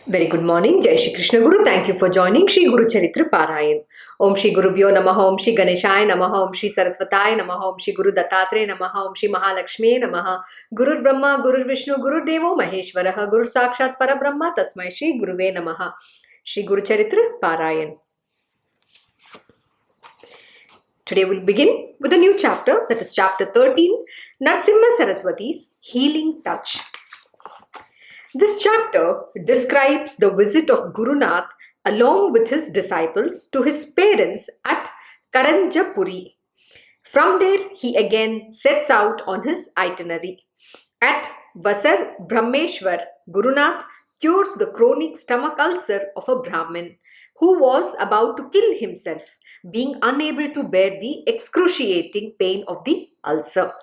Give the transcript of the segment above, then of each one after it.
Very good morning. Jai Shri Krishna Guru. Thank you for joining Shri Guru Charitra Parayan. Om Shri Guru Bhyo Namaha, Om Shri Ganeshaya Namaha, Om Shri Saraswatai Namaha, Om Shri Guru Dattatre Namaha, Om Shri Mahalakshmi Namaha. Guru Brahma, Guru Vishnu, Guru Devo Maheshwaraha, Guru Sakshat Parabrahma, Tasmai Shri Guruve Namaha. Shri Guru Charitra Parayan. Today we'll begin with a new chapter, that is chapter 13, Narasimha Saraswati's Healing Touch. This chapter describes the visit of Guru Nath along with his disciples to his parents at Karanjapuri. From there, he again sets out on his itinerary. At Vasar Brahmeshwar, Guru Nath cures the chronic stomach ulcer of a Brahmin who was about to kill himself, being unable to bear the excruciating pain of the ulcer.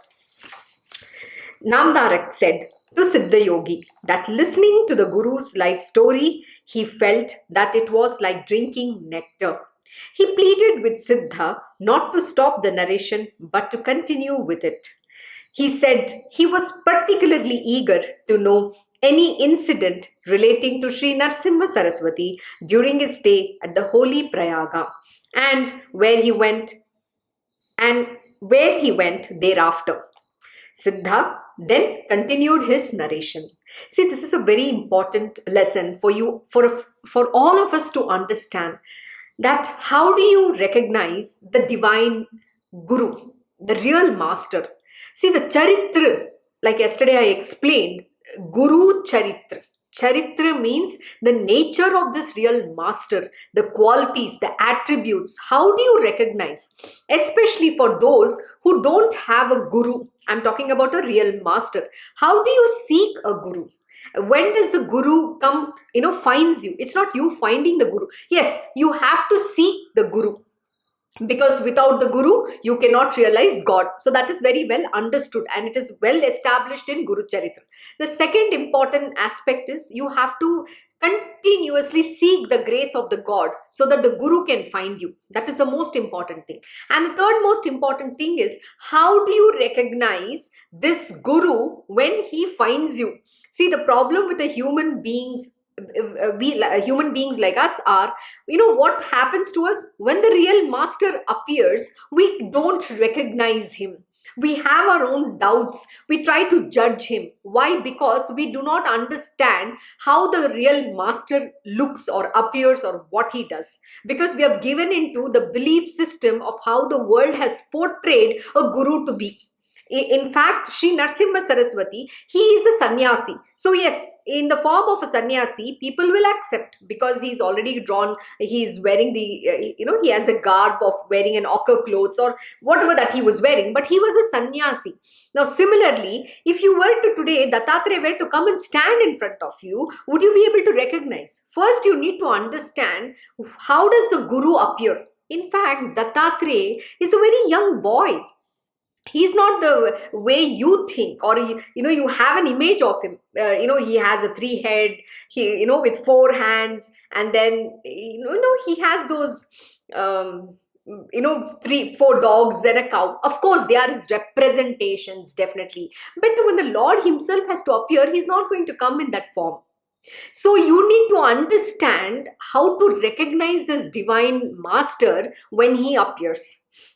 Namdarak said to Siddha Yogi that listening to the Guru's life story, he felt that it was like drinking nectar. He pleaded with Siddha not to stop the narration but to continue with it. He said he was particularly eager to know any incident relating to Shree Narasimha Saraswati during his stay at the holy Prayaga and where he went thereafter. Siddha then continued his narration. See, this is a very important lesson for you, for all of us to understand that how do you recognize the divine Guru, the real master. See, the Charitra, like yesterday I explained, Guru Charitra. Charitra means the nature of this real master, the qualities, the attributes. How do you recognize? Especially for those who don't have a guru. I'm talking about a real master. How do you seek a guru? When does the guru come, finds you? It's not you finding the guru. Yes, you have to seek the guru, because without the guru you cannot realize God. So that is very well understood and it is well established in Guru Charitra. The second important aspect is you have to continuously seek the grace of the God so that the guru can find you. That is the most important thing. And the third most important thing is, how do you recognize this guru when he finds you? See, the problem with the human beings, human beings like us are, what happens to us when the real master appears, we don't recognize him. We have our own doubts. We try to judge him. Why? Because we do not understand how the real master looks or appears or what he does. Because we have given into the belief system of how the world has portrayed a guru to be. In fact, Sri Narasimha Saraswati, he is a sannyasi. So yes, in the form of a sannyasi, people will accept because he's already drawn, he's wearing the, he has a garb of wearing an ochre clothes or whatever that he was wearing, but he was a sannyasi. Now, similarly, if you were to today, Dattatreya were to come and stand in front of you, would you be able to recognize? First, you need to understand, how does the guru appear? In fact, Dattatreya is a very young boy. He's not the way you think, or you have an image of him. He has a three head, with four hands, and then he has those three four dogs and a cow. Of course they are his representations, definitely, but when the Lord himself has to appear, he's not going to come in that form. So you need to understand how to recognize this divine master when he appears.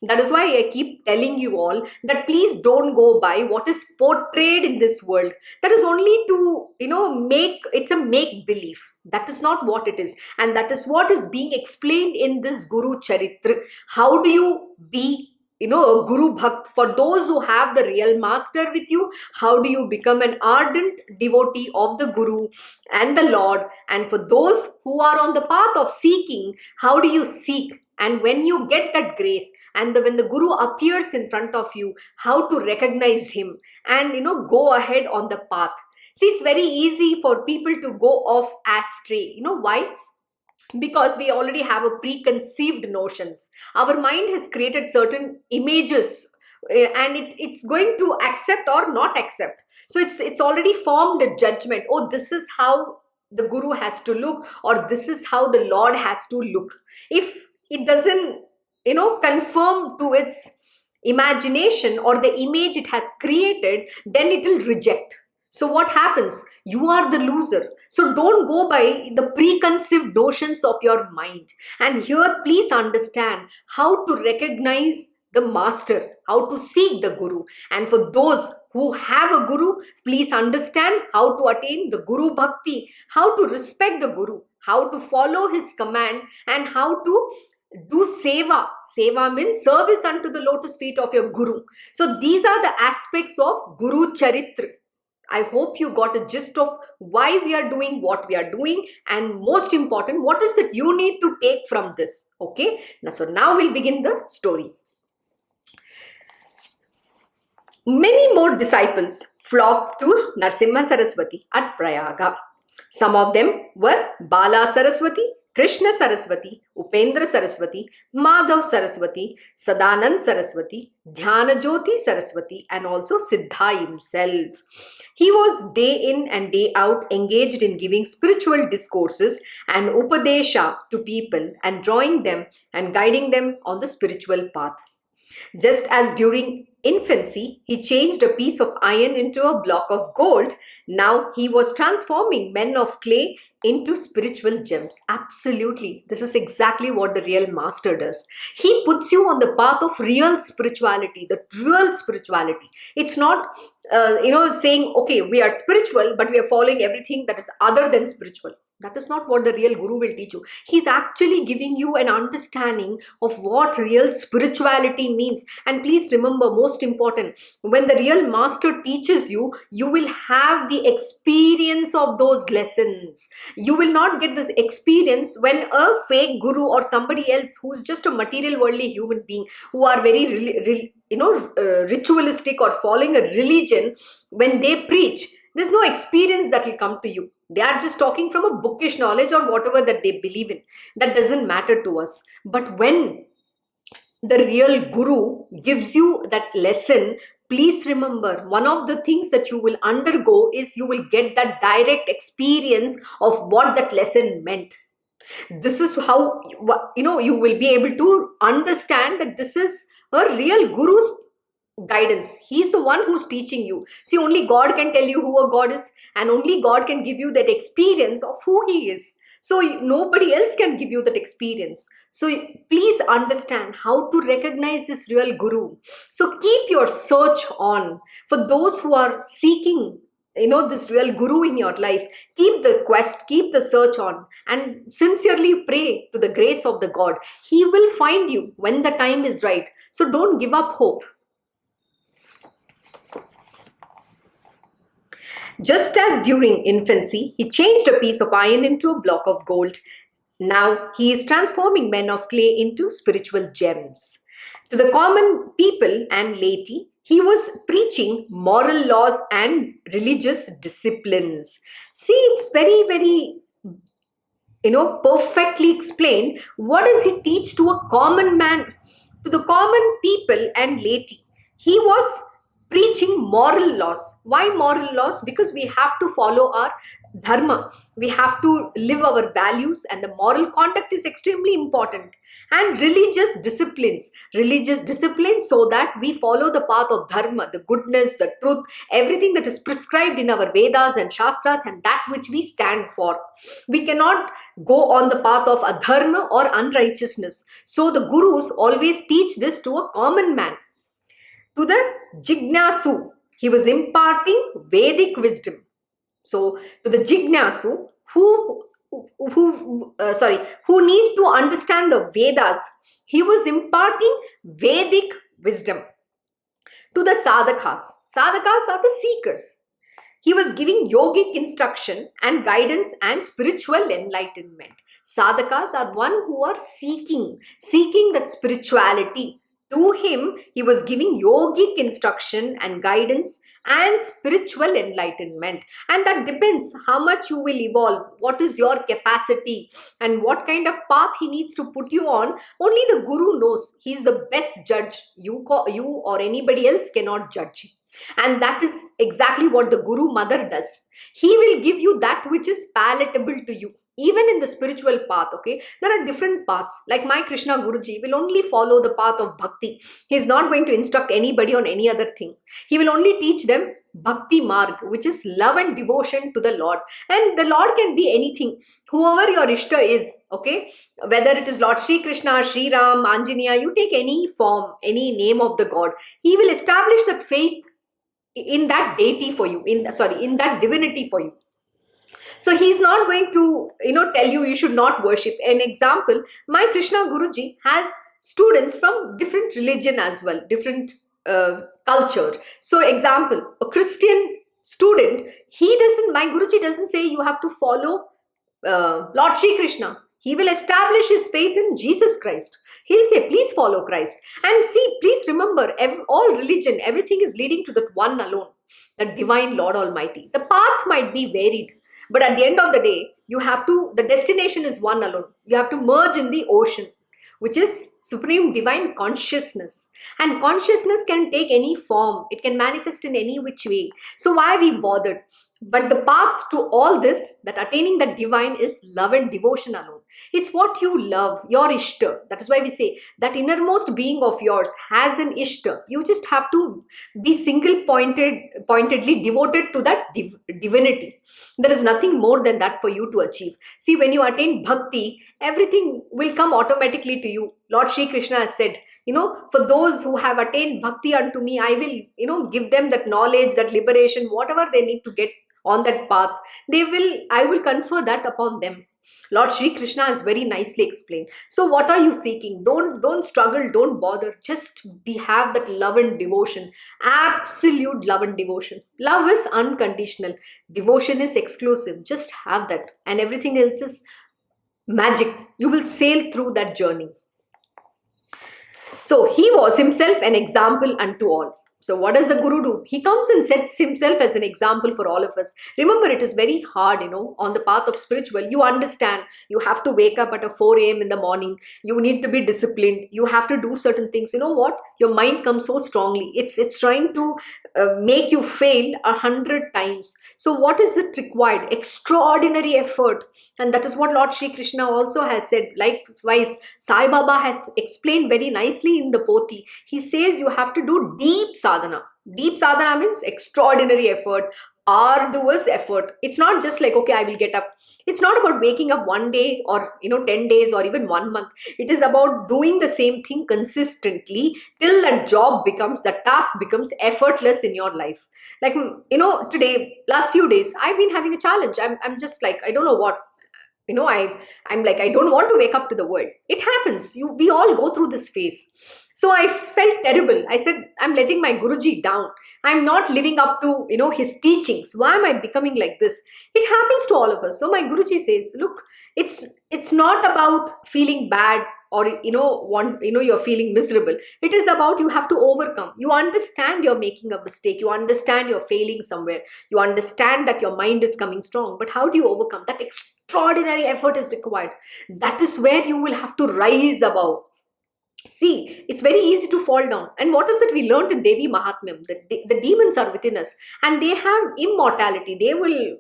That is why I keep telling you all that please don't go by what is portrayed in this world. That is only to, it's a make believe. That is not what it is. And that is what is being explained in this Guru Charitra. How do you be a Guru Bhakt? For those who have the real master with you, how do you become an ardent devotee of the Guru and the Lord? And for those who are on the path of seeking, how do you seek? And when you get that grace, and when the Guru appears in front of you, how to recognize him and go ahead on the path. See, it's very easy for people to go off astray. Why? Because we already have a preconceived notions. Our mind has created certain images, and it's going to accept or not accept. So it's already formed a judgment. Oh, this is how the Guru has to look, or this is how the Lord has to look. If it doesn't conform to its imagination or the image it has created, then it will reject. So what happens? You are the loser. So don't go by the preconceived notions of your mind. And here, please understand how to recognize the master, how to seek the guru. And for those who have a guru, please understand how to attain the guru bhakti, how to respect the guru, how to follow his command, and how to do seva. Seva means service unto the lotus feet of your guru. So these are the aspects of Guru Charitra. I hope you got a gist of why we are doing what we are doing, and most important, what is that you need to take from this. Okay, so now we'll begin the story. Many more disciples flocked to Narasimha Saraswati at Prayaga. Some of them were Bala Saraswati, Krishna Saraswati, Upendra Saraswati, Madhav Saraswati, Sadanand Saraswati, Dhyana Jyoti Saraswati, and also Siddha himself. He was day in and day out engaged in giving spiritual discourses and upadesha to people and drawing them and guiding them on the spiritual path. Just as during infancy, he changed a piece of iron into a block of gold, now he was transforming men of clay into spiritual gems. Absolutely. This is exactly what the real master does. He puts you on the path of real spirituality, the real spirituality. It's not, saying, okay, we are spiritual, but we are following everything that is other than spiritual. That is not what the real guru will teach you. He's actually giving you an understanding of what real spirituality means. And please remember, most important, when the real master teaches you, you will have the experience of those lessons. You will not get this experience when a fake guru or somebody else who is just a material worldly human being, who are very ritualistic or following a religion, when they preach, there's no experience that will come to you. They are just talking from a bookish knowledge or whatever that they believe in. That doesn't matter to us. But when the real guru gives you that lesson, please remember, one of the things that you will undergo is you will get that direct experience of what that lesson meant. This is how you will be able to understand that this is a real guru's guidance. He's the one who's teaching you. See, only God can tell you who a God is, and only God can give you that experience of who he is. So nobody else can give you that experience. So please understand how to recognize this real guru. So keep your search on. For those who are seeking this real guru in your life, keep the quest, keep the search on, and sincerely pray to the grace of the God. He will find you when the time is right. So don't give up hope. Just as during infancy, he changed a piece of iron into a block of gold, now he is transforming men of clay into spiritual gems. To the common people and laity, he was preaching moral laws and religious disciplines. See, it's very, very, perfectly explained. What does he teach to a common man? To the common people and laity, he was preaching moral laws. Why moral laws? Because we have to follow our dharma. We have to live our values, and the moral conduct is extremely important. And religious disciplines so that we follow the path of dharma, the goodness, the truth, everything that is prescribed in our Vedas and Shastras, and that which we stand for. We cannot go on the path of adharma or unrighteousness. So the gurus always teach this to a common man. To the Jignasu, he was imparting Vedic wisdom. So to the Jignasu who need to understand the Vedas, he was imparting Vedic wisdom. To the Sadhakas are the seekers. He was giving yogic instruction and guidance and spiritual enlightenment. Sadhakas are one who are seeking that spirituality. To him, he was giving yogic instruction and guidance and spiritual enlightenment. And that depends how much you will evolve, what is your capacity, and what kind of path he needs to put you on. Only the guru knows. He's the best judge. You or anybody else cannot judge him. And that is exactly what the Guru Mother does. He will give you that which is palatable to you. Even in the spiritual path, okay, there are different paths. Like my Krishna Guruji will only follow the path of bhakti. He is not going to instruct anybody on any other thing. He will only teach them bhakti marg, which is love and devotion to the Lord. And the Lord can be anything, whoever your ishta is, okay? Whether it is Lord Shri Krishna, Shri Ram, Anjaneya, you take any form, any name of the God, he will establish that faith in that deity for you, in that divinity for you. So he's not going to, tell you should not worship. An example, my Krishna Guruji has students from different religion as well, different culture. So example, a Christian student, my Guruji doesn't say you have to follow Lord Shri Krishna. He will establish his faith in Jesus Christ. He'll say, please follow Christ. And see, please remember, all religion, everything is leading to that one alone, the divine Lord Almighty. The path might be varied, but at the end of the day, the destination is one alone. You have to merge in the ocean, which is supreme divine consciousness. And consciousness can take any form. It can manifest in any which way. So why are we bothered? But the path to all this, that attaining the divine, is love and devotion alone. It's what you love, your ishta. That is why we say that innermost being of yours has an ishta. You just have to be pointedly devoted to that divinity. There is nothing more than that for you to achieve. See, when you attain bhakti, everything will come automatically to you. Lord Shri Krishna has said, for those who have attained bhakti unto me, I will, give them that knowledge, that liberation, whatever they need to get on that path, I will confer that upon them. Lord Shri Krishna has very nicely explained. So what are you seeking? Don't struggle, don't bother. Just have that love and devotion. Absolute love and devotion. Love is unconditional. Devotion is exclusive. Just have that. And everything else is magic. You will sail through that journey. So he was himself an example unto all. So what does the Guru do? He comes and sets himself as an example for all of us. Remember, it is very hard, on the path of spiritual. You understand, you have to wake up at 4 a.m. in the morning. You need to be disciplined. You have to do certain things. You know what? Your mind comes so strongly. It's trying to make you fail 100 times. So what is it required? Extraordinary effort. And that is what Lord Shri Krishna also has said. Likewise, Sai Baba has explained very nicely in the Poti. He says you have to do deep sadhana. Deep sadhana means extraordinary effort, arduous effort. It's not just like, okay, I will get up. It's not about waking up one day or 10 days or even 1 month. It is about doing the same thing consistently till that task becomes effortless in your life. Like, today, last few days, I've been having a challenge. I'm just like, I don't know what. I'm like, I don't want to wake up to the world. It happens. We all go through this phase. So I felt terrible. I said, I'm letting my Guruji down. I'm not living up to, his teachings. Why am I becoming like this? It happens to all of us. So my Guruji says, look, it's not about feeling bad or, you're feeling miserable. It is about you have to overcome. You understand you're making a mistake. You understand you're failing somewhere. You understand that your mind is coming strong. But how do you overcome? That extraordinary effort is required. That is where you will have to rise above. See, it's very easy to fall down. And what is that we learned in Devi Mahatmyam? The demons are within us and they have immortality. They will,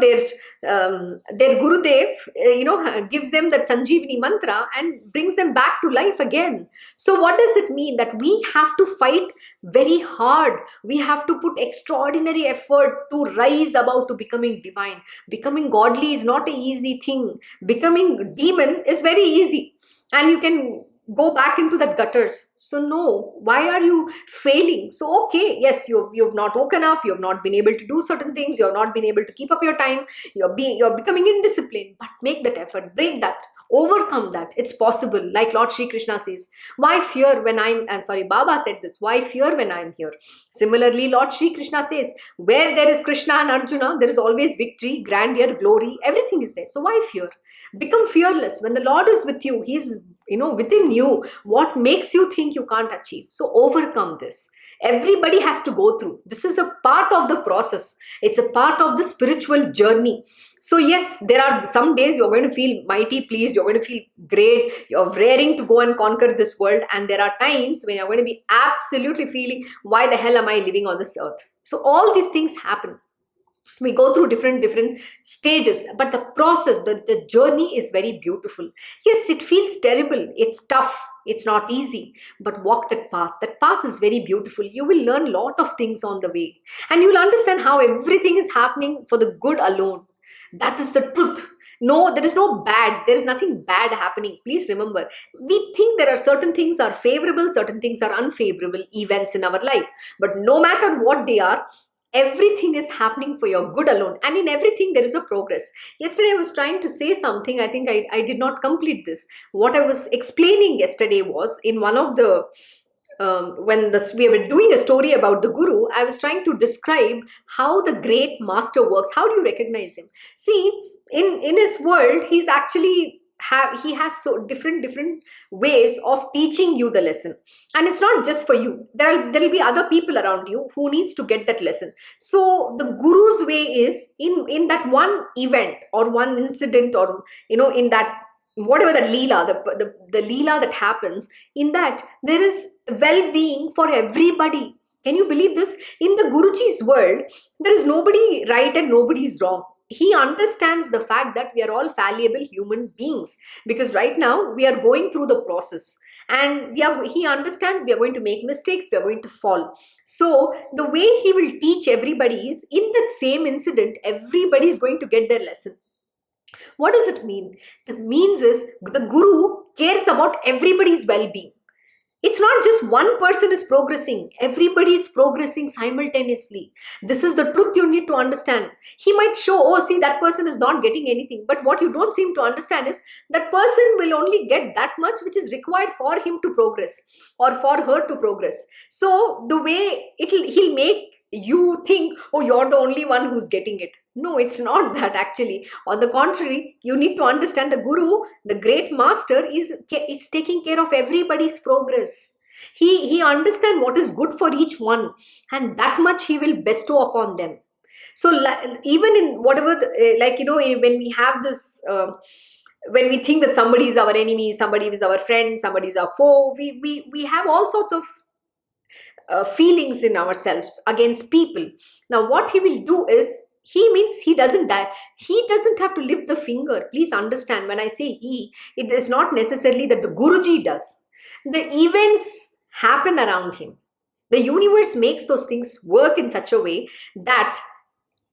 their Gurudev, gives them that Sanjeevani mantra and brings them back to life again. So what does it mean? That we have to fight very hard. We have to put extraordinary effort to rise above to becoming divine. Becoming godly is not an easy thing. Becoming demon is very easy. And you can go back into that gutters. So no, why are you failing? So okay, yes, you've not woken up, you have not been able to do certain things, you have not been able to keep up your time, you're becoming indisciplined, but make that effort, break that, overcome that. It's possible. Like Lord Shri Krishna says, why fear when Baba said this, why fear when I'm here? Similarly, Lord Shri Krishna says, where there is Krishna and Arjuna, there is always victory, grandeur, glory, everything is there. So why fear? Become fearless. When the Lord is with you, He's within you. What makes you think you can't achieve? So overcome this. Everybody has to go through. This is a part of the process. It's a part of the spiritual journey. So yes, there are some days you're going to feel mighty pleased, you're going to feel great, you're raring to go and conquer this world. And there are times when you're going to be absolutely feeling, why the hell am I living on this earth? So all these things happen. We go through different stages, but the process, the journey is very beautiful. Yes, it feels terrible. It's tough. It's not easy, but walk that path. That path is very beautiful. You will learn a lot of things on the way, and you'll understand how everything is happening for the good alone. That is the truth. No, there is no bad. There is nothing bad happening. Please remember, we think there are certain things are favorable, certain things are unfavorable events in our life. But no matter what they are, everything is happening for your good alone. And in everything, there is a progress. Yesterday, I was trying to say something. I think I did not complete this. What I was explaining yesterday was in one of the when we were doing a story about the guru, I was trying to describe how the great master works. How do you recognize him? See, in his world, he's actually he has so different ways of teaching you the lesson, and it's not just for you. There'll be other people around you who needs to get that lesson. So the guru's way is in that one event or one incident, or in that whatever the leela, the leela that happens, in that there is well-being for everybody. Can you believe this? In the Guruji's world, there is nobody right and nobody is wrong. He understands the fact that we are all fallible human beings, because right now we are going through the process, and he understands we are going to make mistakes, we are going to fall. So the way he will teach everybody is in that same incident, everybody is going to get their lesson. What does it mean? It means is the guru cares about everybody's well-being. It's not just one person is progressing, everybody is progressing simultaneously. This is the truth you need to understand. He might show, oh, see, that person is not getting anything. But what you don't seem to understand is that person will only get that much which is required for him to progress or for her to progress. So the way he'll make you think, oh, you're the only one who's getting it. No, it's not that actually. On the contrary, you need to understand the guru, the great master, is taking care of everybody's progress. He understands what is good for each one, and that much he will bestow upon them. So even in whatever, when we have this, when we think that somebody is our enemy, somebody is our friend, somebody is our foe, we have all sorts of feelings in ourselves against people. Now, what he will do is, he means he doesn't die. He doesn't have to lift the finger. Please understand, when I say he, it is not necessarily that the Guruji does. The events happen around him. The universe makes those things work in such a way that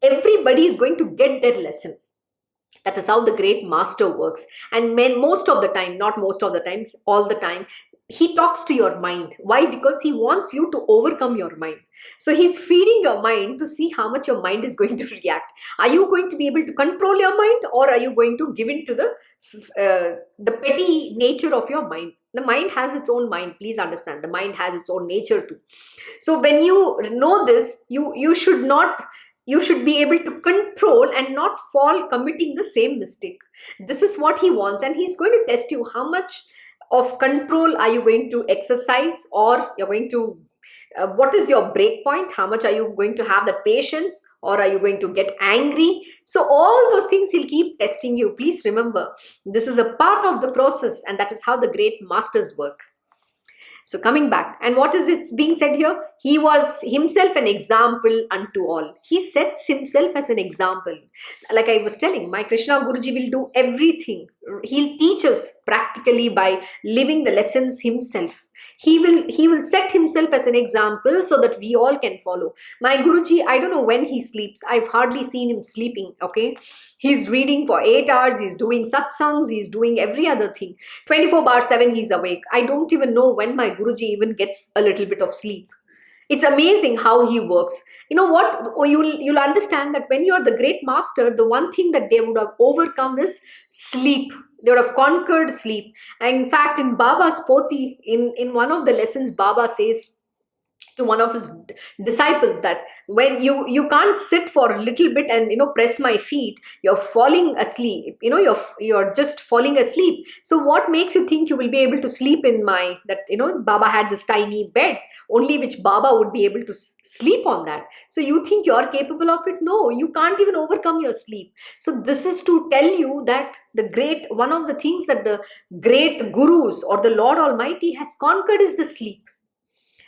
everybody is going to get their lesson. That is how the great master works. And most of the time, not most of the time, all the time, he talks to your mind. Why? Because he wants you to overcome your mind. So he's feeding your mind to see how much your mind is going to react. Are you going to be able to control your mind, or are you going to give in to the petty nature of your mind? The mind has its own mind. Please understand, the mind has its own nature too. So when you know this, you should be able to control and not fall committing the same mistake. This is what he wants, and he's going to test you. How much of control are you going to exercise, or you're going to what is your break point? How much are you going to have the patience, or are you going to get angry? So all those things he'll keep testing you. Please remember, this is a part of the process, and that is how the great masters work. So coming back, and what is it being said here? He was himself an example unto all. He sets himself as an example. Like I was telling, my Krishna Guruji will do everything. He'll teach us practically by living the lessons himself. He will set himself as an example so that we all can follow. My Guruji, I don't know when he sleeps. I've hardly seen him sleeping, okay? He's reading for 8 hours, he's doing satsangs, he's doing every other thing. 24/7 he's awake. I don't even know when my Guruji even gets a little bit of sleep. It's amazing how he works. You know what? You'll understand that when you're the great master, the one thing that they would have overcome is sleep. They would have conquered sleep. And in fact, in Baba's Poti, in one of the lessons, Baba says to one of his disciples that when you can't sit for a little bit and press my feet, you're falling asleep. You're just falling asleep. So what makes you think you will be able to sleep in my Baba had this tiny bed only which Baba would be able to sleep on that. So you think you're capable of it? No, you can't even overcome your sleep. So this is to tell you that one of the things that the great gurus or the Lord Almighty has conquered is the sleep.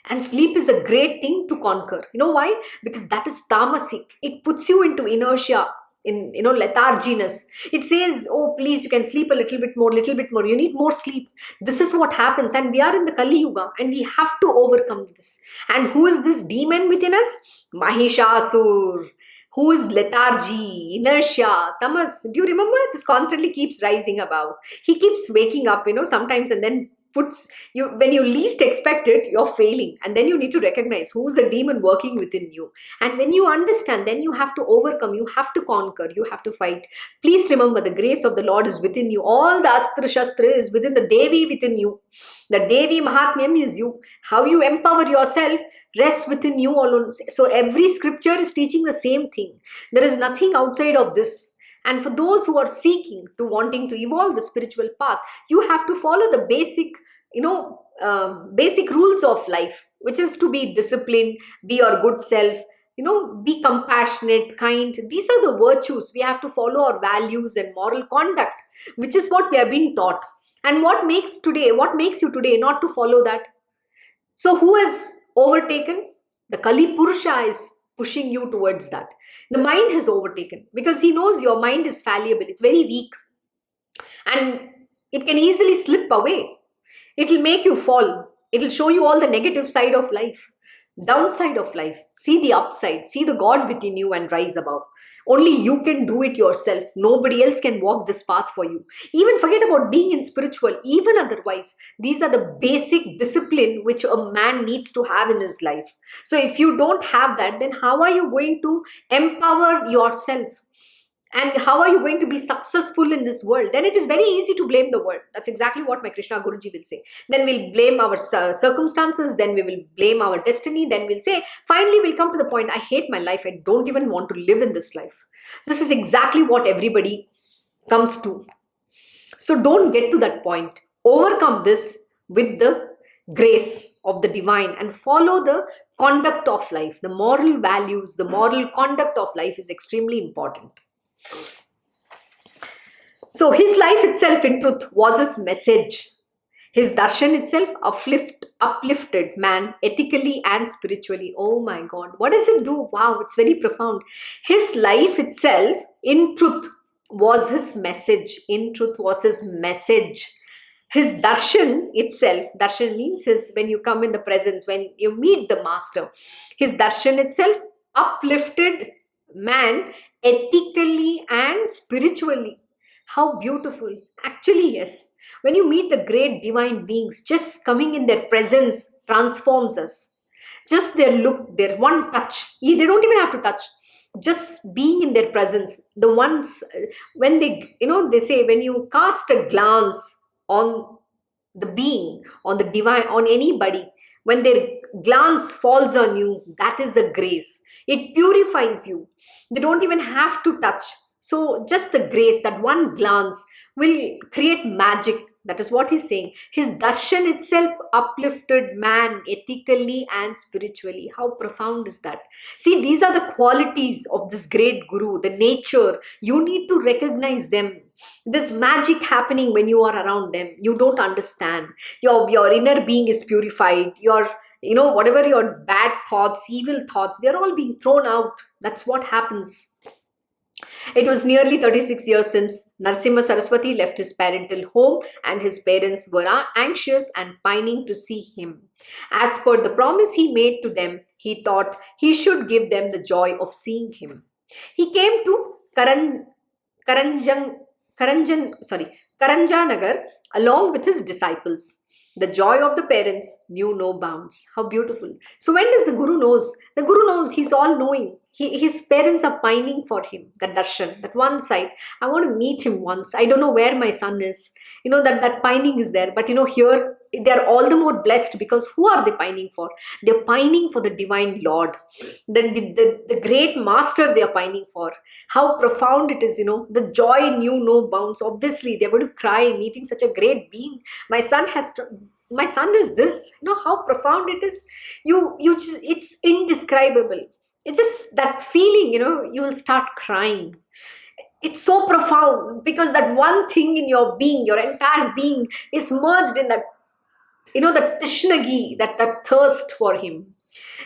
And sleep is a great thing to conquer. You know why? Because that is tamasic. It puts you into inertia. in letharginess. It says, oh please, you can sleep a little bit more, you need more sleep. This is what happens, and we are in the Kali Yuga, and we have to overcome this. And who is this demon within us? Mahishasur, who is lethargy, inertia, tamas. Do you remember? This constantly keeps rising above. He keeps waking up, sometimes, and then puts you, when you least expect it, you're failing. And then you need to recognize who's the demon working within you. And when you understand, then you have to overcome, you have to conquer, you have to fight. Please remember, the grace of the Lord is within you. All the Astra Shastra is within the Devi within you. The Devi Mahatmyam is you. How you empower yourself rests within you alone. So every scripture is teaching the same thing. There is nothing outside of this. And for those who are seeking to wanting to evolve the spiritual path, you have to follow the basic, basic rules of life, which is to be disciplined, be your good self, be compassionate, kind. These are the virtues. We have to follow our values and moral conduct, which is what we have been taught. And what makes you today not to follow that? So who has overtaken? The Kali Purusha is pushing you towards that. The mind has overtaken, because he knows your mind is fallible. It's very weak. And it can easily slip away. It will make you fall. It will show you all the negative side of life, downside of life. See the upside. See the God within you and rise above. Only you can do it yourself. Nobody else can walk this path for you. Even forget about being in spiritual. Even otherwise, these are the basic discipline which a man needs to have in his life. So if you don't have that, then how are you going to empower yourself? And how are you going to be successful in this world? Then it is very easy to blame the world. That's exactly what my Krishna Guruji will say. Then we'll blame our circumstances. Then we will blame our destiny. Then we'll say, finally we'll come to the point, I hate my life. I don't even want to live in this life. This is exactly what everybody comes to. So don't get to that point. Overcome this with the grace of the divine and follow the conduct of life. The moral values, the moral conduct of life is extremely important. So his life itself in truth was his message. His darshan itself uplifted man ethically and spiritually. Oh my God, what does it do? Wow, it's very profound. His life itself in truth was his message. In truth was his message. His darshan itself, darshan means when you come in the presence, when you meet the master. His darshan itself uplifted man ethically and spiritually. How beautiful. Actually, yes. When you meet the great divine beings, just coming in their presence transforms us. Just their look, their one touch. They don't even have to touch. Just being in their presence. The ones, when they say, when you cast a glance on the being, on the divine, on anybody, when their glance falls on you, that is a grace. It purifies you. They don't even have to touch. So just the grace, that one glance will create magic. That is what he's saying. His darshan itself uplifted man ethically and spiritually. How profound is that? See, these are the qualities of this great guru, the nature. You need to recognize them. There's magic happening when you are around them. You don't understand. Your inner being is purified. Whatever your bad thoughts, evil thoughts, they're all being thrown out. That's what happens. It was nearly 36 years since Narasimha Saraswati left his parental home, and his parents were anxious and pining to see him. As per the promise he made to them, he thought he should give them the joy of seeing him. He came to Karanjanagar along with his disciples. The joy of the parents knew no bounds. How beautiful. So when does the Guru knows? The Guru knows, he's all knowing. His parents are pining for him, that darshan, that one side. I want to meet him once. I don't know where my son is. That pining is there. But here, they're all the more blessed, because who are they pining for? They're pining for the divine Lord. The great master they are pining for. How profound it is, The joy knew no bounds. Obviously, they're going to cry meeting such a great being. My son is this. How profound it is. It's indescribable. It's just that feeling, you will start crying. It's so profound, because that one thing in your being, your entire being is merged in that, that tishnagi, that thirst for him.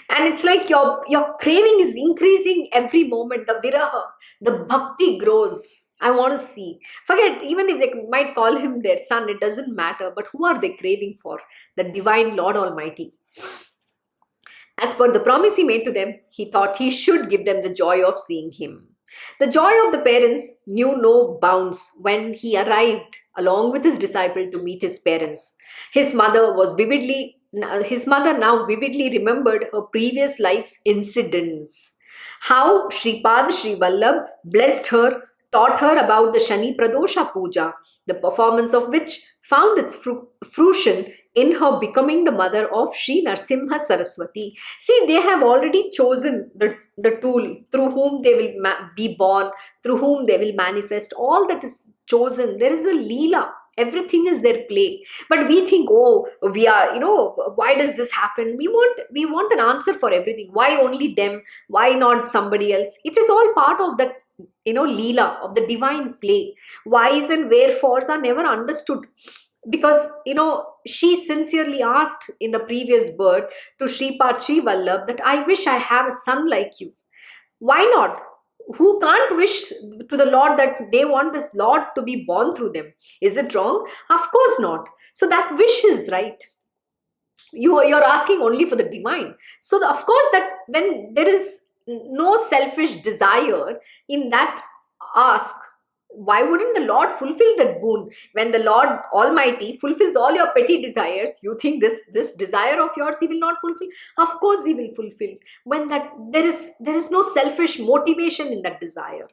And it's like your craving is increasing every moment. The viraha, the bhakti grows. I want to see. Forget, even if they might call him their son, it doesn't matter. But who are they craving for? The divine Lord Almighty. As per the promise he made to them, he thought he should give them the joy of seeing him. The joy of the parents knew no bounds when he arrived along with his disciple to meet his parents. His mother was vividly his mother now vividly remembered her previous life's incidents. How Shripad Sri Vallabh blessed her, taught her about the Shani Pradosha Puja, the performance of which found its fruition in her becoming the mother of Sri Narasimha Saraswati. See, they have already chosen the tool through whom they will be born, through whom they will manifest. All that is chosen. There is a Leela. Everything is their play. But we think, oh, we are, why does this happen? We want an answer for everything. Why only them? Why not somebody else? It is all part of that, Leela, of the divine play. Whys and wherefores are never understood, because she sincerely asked in the previous birth to Shripad Sri Vallabh that I wish I have a son like you. Why not? Who can't wish to the Lord that they want this Lord to be born through them? Is it wrong? Of course not. So that wish is right. You're asking only for the divine. So of course that when there is no selfish desire in that ask, why wouldn't the Lord fulfill that boon? When the Lord Almighty fulfills all your petty desires, you think this desire of yours he will not fulfill? Of course he will fulfill. When that there is no selfish motivation in that desire.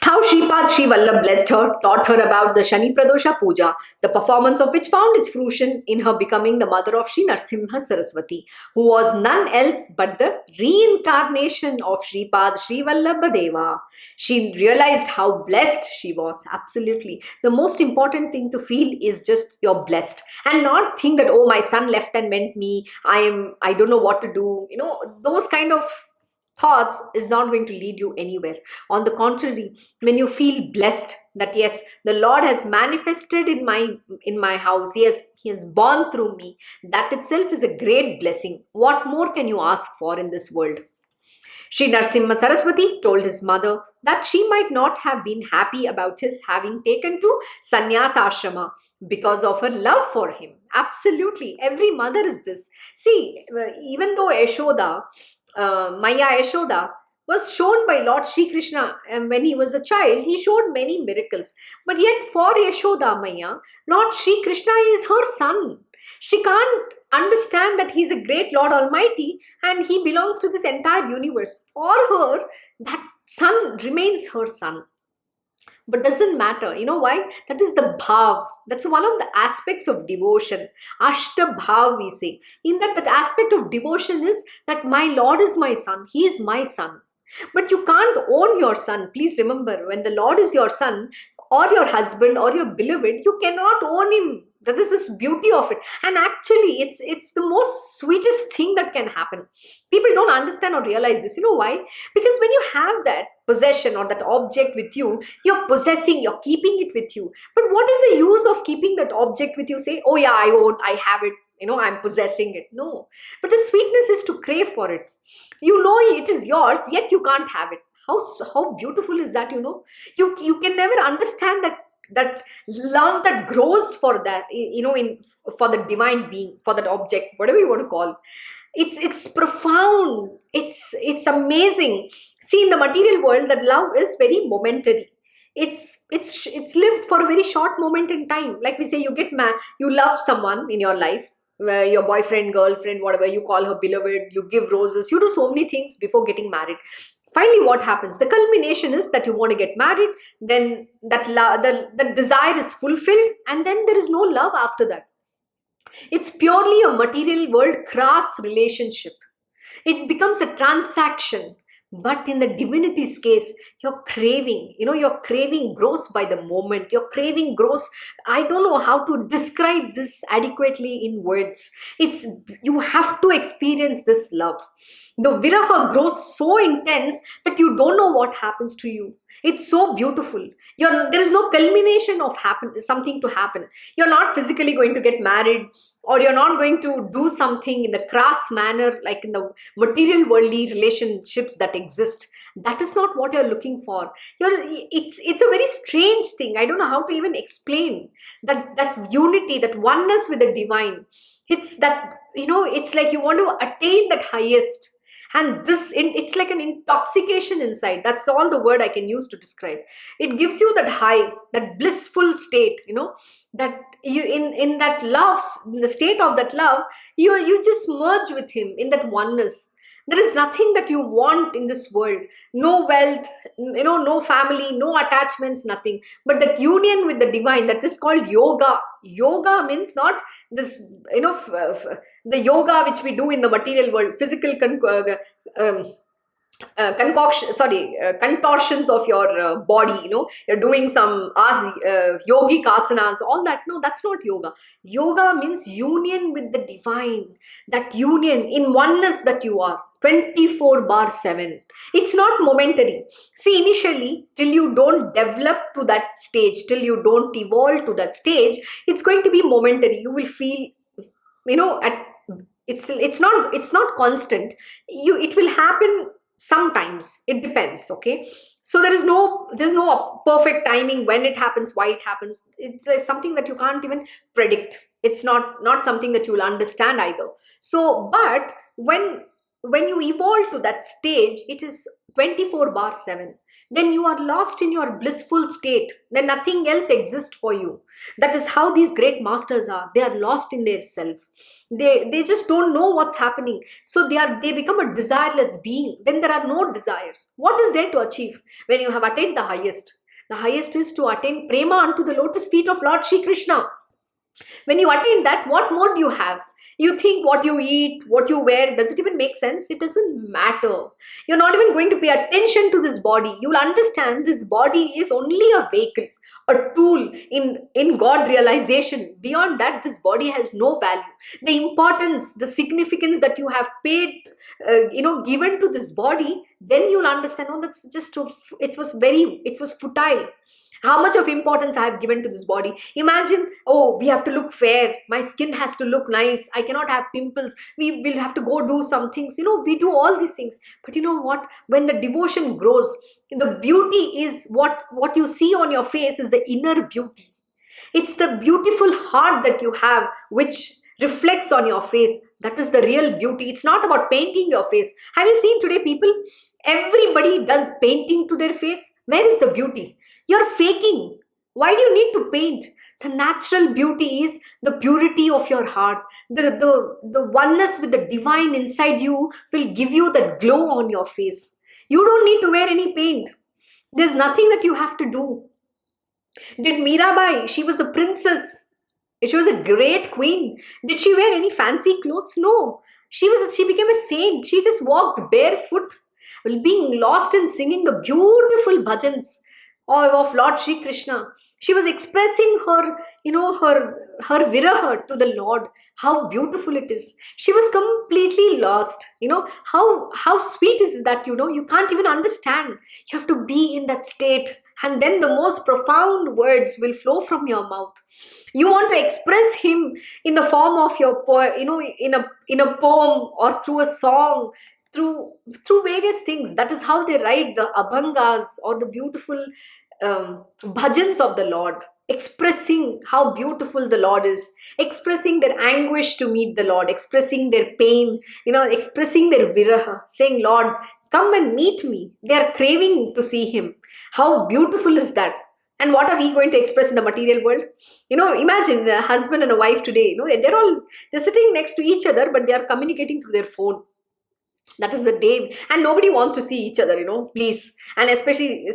How Shripad Sri Vallabh blessed her, taught her about the Shani Pradosha Puja, the performance of which found its fruition in her becoming the mother of Sri Narasimha Saraswati, who was none else but the reincarnation of Shripad Sri Vallabha Deva. She realized how blessed she was. Absolutely. The most important thing to feel is just you're blessed, and not think that, oh, my son left and went me, I don't know what to do. Those kind of thoughts is not going to lead you anywhere. On the contrary, when you feel blessed that yes, the Lord has manifested in my house, he has born through me, that itself is a great blessing. What more can you ask for in this world? Sri Narasimha Saraswati told his mother that she might not have been happy about his having taken to sannyas ashrama because of her love for him. Absolutely, every mother is this. See, even though Maya Yashoda was shown by Lord Shri Krishna, and when he was a child, he showed many miracles. But yet, for Yashoda Maya, Lord Shri Krishna is her son. She can't understand that he's a great Lord Almighty and he belongs to this entire universe. For her, that son remains her son. But doesn't matter. You know why? That is the bhav. That's one of the aspects of devotion. Ashta bhav, we say. In that aspect of devotion is that my Lord is my son. He is my son. But you can't own your son. Please remember, when the Lord is your son or your husband or your beloved, you cannot own him. That is this beauty of it. And actually, it's the most sweetest thing that can happen. People don't understand or realize this. You know why? Because when you have that possession or that object with you, you're possessing, you're keeping it with you. But what is the use of keeping that object with you? Say, oh yeah, I own, I have it, I'm possessing it. No. But the sweetness is to crave for it. You know it is yours, yet you can't have it. How beautiful is that? You can never understand that love that grows for that, for the divine being, for that object, whatever you want to call. It's profound. It's amazing. See, in the material world, that love is very momentary. It's lived for a very short moment in time. Like we say, you love someone in your life, your boyfriend, girlfriend, whatever you call her, beloved. You give roses. You do so many things before getting married. Finally, what happens? The culmination is that you want to get married. Then the desire is fulfilled, and then there is no love after that. It's purely a material world crass relationship. It becomes a transaction. But in the divinity's case, your craving grows by the moment. Your craving grows. I don't know how to describe this adequately in words. You have to experience this love. The viraha grows so intense that you don't know what happens to you. It's so beautiful. There is no culmination of something to happen. You're not physically going to get married, or you're not going to do something in the crass manner like in the material worldly relationships that exist. That is not what you're looking for. It's a very strange thing. I don't know how to even explain that unity, that oneness with the divine. It's that, it's like you want to attain that highest, and it's like an intoxication inside. That's all the word I can use to describe. It gives you that high, that blissful state, that you in that love, in the state of that love, you just merge with him in that oneness. There is nothing that you want in this world. No wealth, no family, no attachments, nothing. But that union with the divine, that is called yoga. Yoga means not this, the yoga which we do in the material world, physical contortions of your body. You're doing some yogic asanas, all that. No, that's not yoga. Yoga means union with the divine, that union in oneness that you are 24/7. It's not momentary. See, initially, till you don't develop to that stage, till you don't evolve to that stage, it's going to be momentary. You will feel, at it's not constant. It will happen sometimes. It depends. Okay, so there's no perfect timing when it happens, why it happens. It's something that you can't even predict. It's not something that you will understand either. So, but when you evolve to that stage, it is 24/7. Then you are lost in your blissful state. Then nothing else exists for you. That is how these great masters are. They are lost in their self. They just don't know what's happening. So they become a desireless being. Then there are no desires. What is there to achieve when you have attained the highest? The highest is to attain prema unto the lotus feet of Lord Shri Krishna. When you attain that, what more do you have? You think what you eat, what you wear, does it even make sense? It doesn't matter. You're not even going to pay attention to this body. You'll understand this body is only a vehicle, a tool in God realization. Beyond that, this body has no value. The importance, the significance that you have paid, given to this body, then you'll understand, oh, that's just, it was futile. How much of importance I have given to this body. Imagine, oh, we have to look fair. My skin has to look nice. I cannot have pimples. We will have to go do some things. We do all these things. But you know what? When the devotion grows, the beauty is what you see on your face is the inner beauty. It's the beautiful heart that you have, which reflects on your face. That is the real beauty. It's not about painting your face. Have you seen today people? Everybody does painting to their face. Where is the beauty? You're faking. Why do you need to paint? The natural beauty is the purity of your heart. The oneness with the divine inside you will give you that glow on your face. You don't need to wear any paint. There's nothing that you have to do. Did Mirabai, she was a princess. She was a great queen. Did she wear any fancy clothes? No. She became a saint. She just walked barefoot, being lost in singing the beautiful bhajans of Lord Shri Krishna. She was expressing her viraha to the Lord. How beautiful it is. She was completely lost. How sweet is that, you can't even understand. You have to be in that state, and then the most profound words will flow from your mouth. You want to express him in the form of your in a poem or through a song, through various things. That is how they write the abhangas or the beautiful bhajans of the Lord, expressing how beautiful the Lord is, expressing their anguish to meet the Lord, expressing their pain, expressing their viraha, saying, Lord, come and meet me. They are craving to see him. How beautiful is that? And what are we going to express in the material world? Imagine a husband and a wife today. They're sitting next to each other, but they are communicating through their phone. That is the day, and nobody wants to see each other, please. And especially,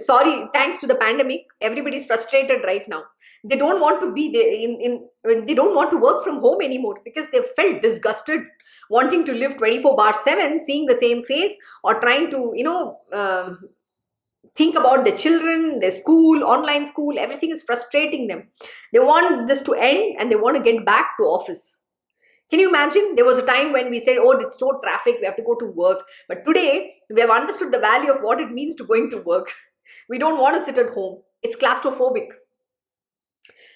thanks to the pandemic, everybody's frustrated right now. They don't want to be there they don't want to work from home anymore because they felt disgusted, wanting to live 24/7, seeing the same face, or trying to, think about their children, their school, online school. Everything is frustrating them. They want this to end and they want to get back to office. Can you imagine? There was a time when we said, oh, it's so traffic, we have to go to work. But today, we have understood the value of what it means to going to work. We don't want to sit at home. It's claustrophobic.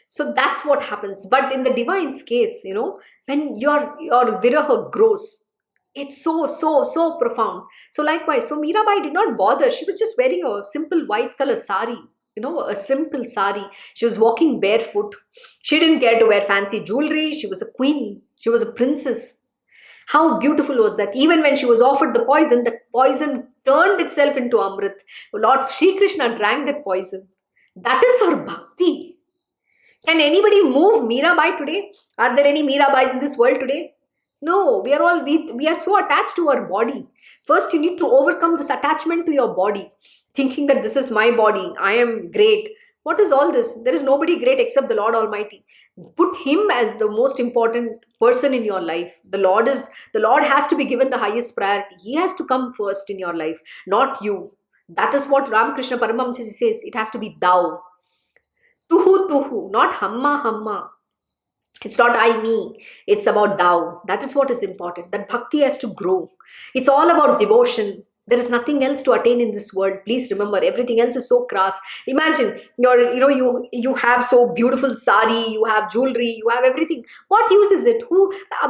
So that's what happens. But in the divine's case, when your viraha grows, it's so profound. So likewise, so Mirabai did not bother. She was just wearing a simple white color sari, a simple sari. She was walking barefoot. She didn't care to wear fancy jewelry. She was a queen. She was a princess. How beautiful was that? Even when she was offered the poison turned itself into Amrit. Lord Shri Krishna drank that poison. That is her bhakti. Can anybody move Mirabai today? Are there any Mirabais in this world today? No, we are so attached to our body. First, you need to overcome this attachment to your body, thinking that this is my body, I am great. What is all this? There is nobody great except the Lord Almighty. Put Him as the most important person in your life. The Lord has to be given the highest priority. He has to come first in your life, not you. That is what Ramakrishna Paramahamsa says. It has to be thou. Tuhu tuhu, not hamma hamma. It's not I, me. It's about thou. That is what is important. That bhakti has to grow. It's all about devotion. There is nothing else to attain in this world. Please remember, everything else is so crass. Imagine you have so beautiful sari, you have jewelry, you have everything. What use is it?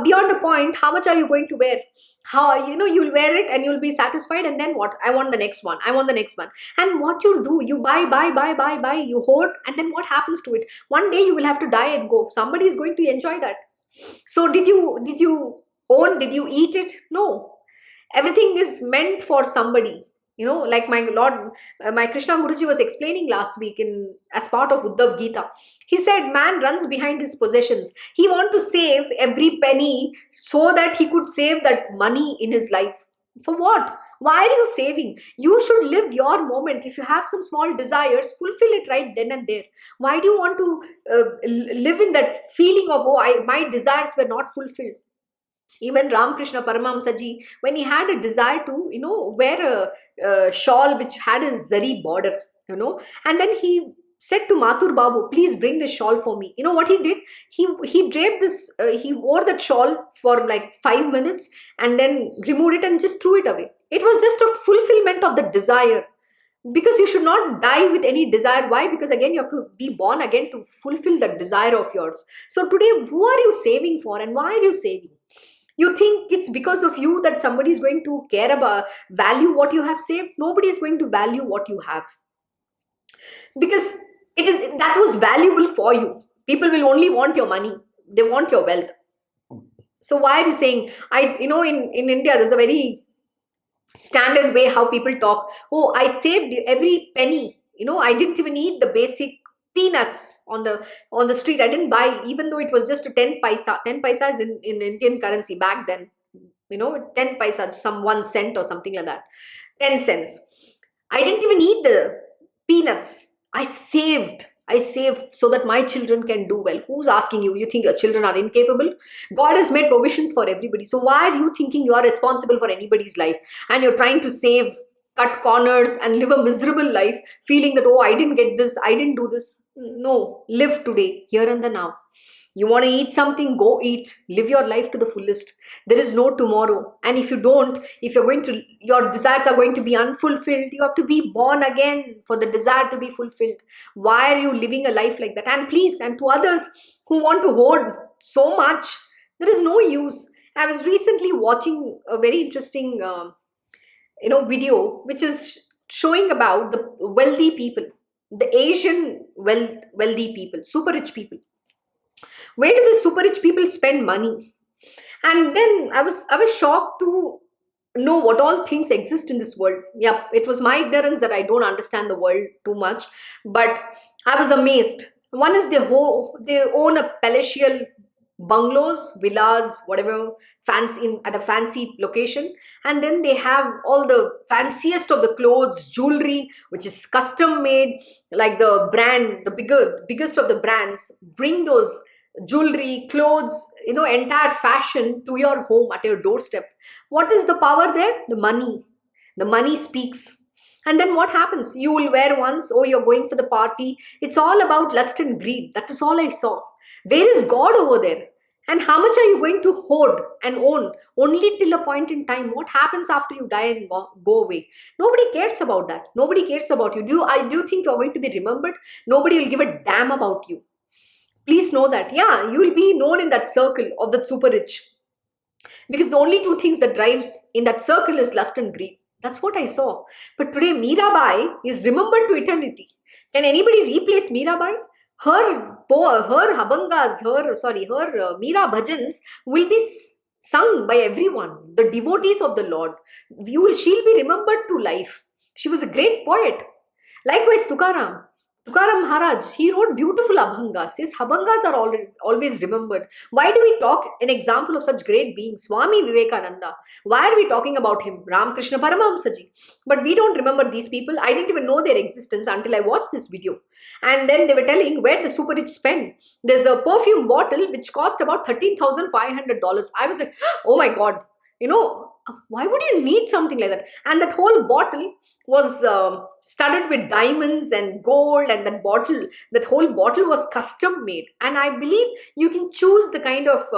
Beyond a point, how much are you going to wear? How you'll wear it and you'll be satisfied, and then what? I want the next one. I want the next one. And what you do, you buy, you hoard, and then what happens to it? One day you will have to die and go. Somebody is going to enjoy that. So did you own? Did you eat it? No. Everything is meant for somebody. Like my Krishna Guruji was explaining last week as part of Uddhav Gita. He said, man runs behind his possessions. He wants to save every penny so that he could save that money in his life. For what? Why are you saving? You should live your moment. If you have some small desires, fulfill it right then and there. Why do you want to live in that feeling of, my desires were not fulfilled? Even Ramakrishna Paramahamsa ji, when he had a desire to, wear a shawl which had a zari border, and then he said to Mathur Babu, please bring this shawl for me. You know what he did? He draped this, he wore that shawl for like 5 minutes and then removed it and just threw it away. It was just a fulfillment of the desire. Because you should not die with any desire. Why? Because again, you have to be born again to fulfill that desire of yours. So today, who are you saving for and why are you saving? You think it's because of you that somebody is going to value what you have saved? Nobody is going to value what you have. Because that was valuable for you. People will only want your money. They want your wealth. So why are you saying, in India, there's a very standard way how people talk. Oh, I saved every penny. I didn't even eat the basic peanuts on the street. I didn't buy, even though it was just a 10 paisa. 10 paisa is in Indian currency back then. 10 paisa, some 1 cent or something like that. 10 cents. I didn't even eat the peanuts. I saved so that my children can do well. Who's asking you? You think your children are incapable? God has made provisions for everybody. So why are you thinking you are responsible for anybody's life? And you're trying to save, cut corners and live a miserable life, feeling that, I didn't get this, I didn't do this. No, live today, here and the now. You want to eat something, go eat. Live your life to the fullest. There is no tomorrow. And if you don't, your desires are going to be unfulfilled, you have to be born again for the desire to be fulfilled. Why are you living a life like that? And please, and to others who want to hoard so much, there is no use. I was recently watching a very interesting video which is showing about the wealthy people, the Asian wealthy people, super rich people. Where do the super rich people spend money? And then I was shocked to know what all things exist in this world. Yeah, it was my ignorance that I don't understand the world too much, but I was amazed. One is they own a palatial bungalows, villas, whatever, at a fancy location, and then they have all the fanciest of the clothes, jewelry, which is custom made, like the brand, the biggest of the brands bring those jewelry, clothes, entire fashion to your home at your doorstep. What is the power there? The money speaks. And then what happens? You will wear once, you're going for the party. It's all about lust and greed. That is all I saw. Where is God over there? And how much are you going to hoard and own only till a point in time? What happens after you die and go away? Nobody cares about that. Nobody cares about you. Do you think you're going to be remembered? Nobody will give a damn about you. Please know that. Yeah, you will be known in that circle of the super rich. Because the only two things that drives in that circle is lust and greed. That's what I saw. But today Mirabai is remembered to eternity. Can anybody replace Mirabai? Her habangas, her Meera bhajans will be sung by everyone, the devotees of the Lord. She'll be remembered to life. She was a great poet. Likewise, Tukaram. Tukaram Maharaj, he wrote beautiful abhangas. His abhangas are always remembered. Why do we talk an example of such great beings? Swami Vivekananda. Why are we talking about him? Ramakrishna Paramahamsaji. But we don't remember these people. I didn't even know their existence until I watched this video. And then they were telling where the super rich spend. There's a perfume bottle which cost about $13,500. I was like, oh my God, why would you need something like that? And that whole bottle was studded with diamonds and gold, and that whole bottle was custom made. And I believe you can choose the kind of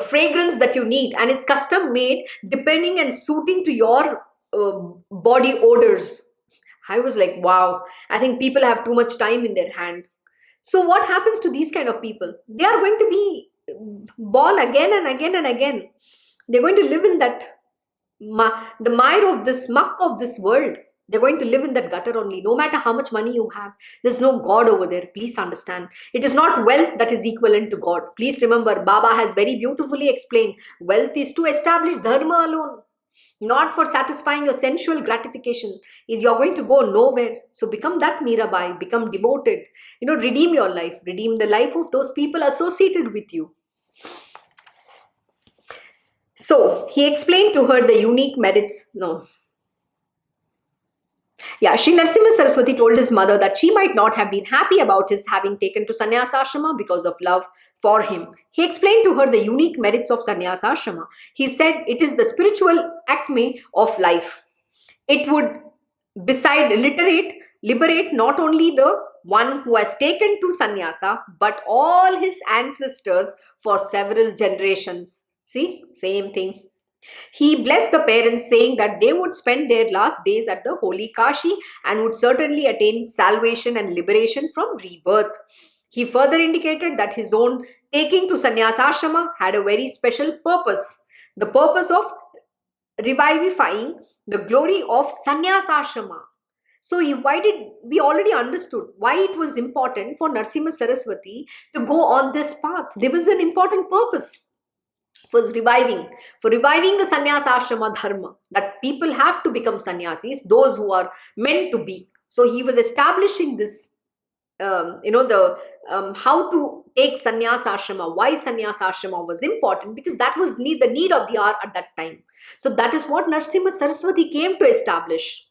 fragrance that you need, and it's custom made depending and suiting to your body odors. I was like, wow, I think people have too much time in their hand. So what happens to these kind of people? They are going to be born again and again and again. They're going to live in that the mire of this muck of this world. They're going to live in that gutter only, no matter how much money you have. There's no God over there. Please understand. It is not wealth that is equivalent to God. Please remember, Baba has very beautifully explained, wealth is to establish dharma alone, not for satisfying your sensual gratification. You're going to go nowhere. So become that Mirabai, become devoted. Redeem your life, redeem the life of those people associated with you. So he explained to her the unique merits. Sri Narasimha Saraswati told his mother that she might not have been happy about his having taken to sannyasashrama because of love for him. He explained to her the unique merits of sannyasashrama. He said it is the spiritual acme of life. It would, beside liberate not only the one who has taken to sannyasa, but all his ancestors for several generations. See, same thing. He blessed the parents, saying that they would spend their last days at the holy Kashi and would certainly attain salvation and liberation from rebirth. He further indicated that his own taking to sannyasashrama had a very special purpose. The purpose of revivifying the glory of sannyasashrama. So we already understood why it was important for Narasimha Saraswati to go on this path. There was an important purpose. For reviving the sannyasashrama dharma, that people have to become sannyasis, those who are meant to be. So he was establishing this, how to take sannyasashrama, why sannyasashrama was important, because that was the need of the hour at that time. So that is what Narasimha Saraswati came to establish.